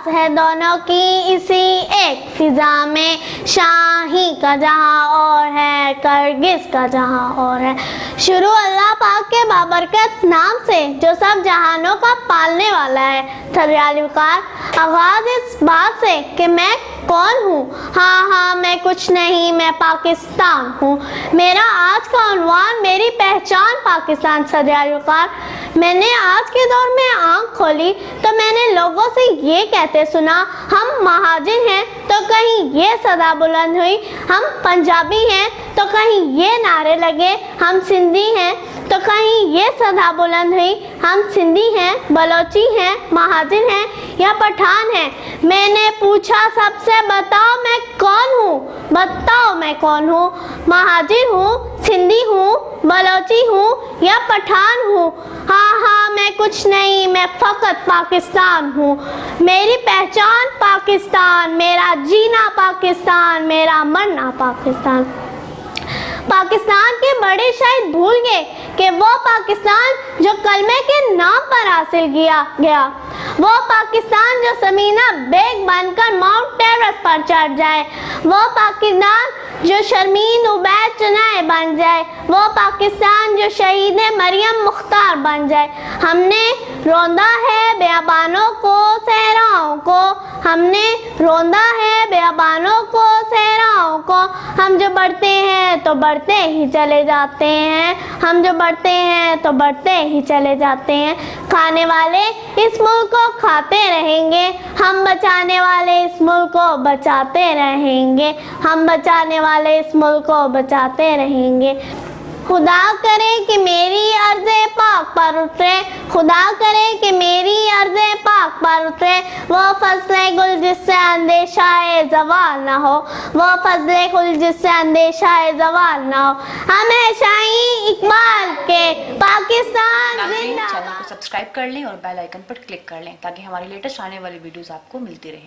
सांस है दोनों की इसी एक फिजा में, शाही का जहां और है, करगिस का जहां और है। शुरू अल्लाह पाक के बाबरकत नाम से जो सब जहानों का पालने वाला है। थर्याली वकार, आगाज इस बात से कि मैं कौन हूँ, हाँ मैं कुछ नहीं, मैं पाकिस्तान हूँ। मेरा आज का उन्वान, मेरी पहचान पाकिस्तान। थर्याली वकार, मैंने आज के दौर में आंख खोली तो मैंने लोगों से ये कहते सुना, हम महाजिर हैं तो कहीं ये सदा बुलंद हुई, हम पंजाबी हैं तो कहीं ये नारे लगे, हम सिंधी हैं तो कहीं ये सदा बुलंद हुई, हम सिंधी हैं, बलोची हैं, महाजिर हैं या पठान हैं। मैंने पूछा सबसे, बताओ मैं कौन हूँ, बताओ मैं कौन हूँ, महाजिर हूँ, सिंधी हूँ, बलोची हूँ या पठान हूँ। हाँ मैं कुछ नहीं, मैं फकत पाकिस्तान हूँ। मेरी पहचान पाकिस्तान, मेरा जीना पाकिस्तान, मेरा मरना पाकिस्तान। पाकिस्तान के बड़े शायद भूल गए कि वो पाकिस्तान जो कलमे के नाम पर हासिल किया गया, वो पाकिस्तान जो समीना बेग बनकर माउंट एवरेस्ट पर चढ़ जाए, वो पाकिस्तान जो शर्मीन उबैद चुनाए बन जाए, वो पाकिस्तान जो शहीद मरियम मुख्तार बन जाए। हमने रौंदा है बेअबानों को, सहराओं को, हमने रौंदा है बेअबानों को, सहराओं को। हम जो बढ़ते हैं तो बढ़ते ही चले जाते हैं, हम जो बढ़ते हैं तो बढ़ते ही चले जाते हैं। खाने वाले इस मुल्क को खाते रहेंगे, हम बचाने वाले इस मुल्क को बचाते रहेंगे, हम बचाने वाले इस मुल्क को बचाते रहेंगे। खुदा करे कि मेरी अर्ज़े पाक पर उतरे, खुदा करे कि मेरी अर्ज़े पाक पर उतरे, वो फज़ले गुल जिससे अंदेशाए ज़वाल ना हो, वो फज़ले गुल जिससे अंदेशाए ज़वाल ना हो। हमेशा ही इकबाल के पाकिस्तान जिंदाबाद। चैनल को सब्सक्राइब कर लें और बेल आइकन पर क्लिक कर लें ताकि हमारी लेटेस्ट आने वाली वीडियोस आपको मिलती रहे।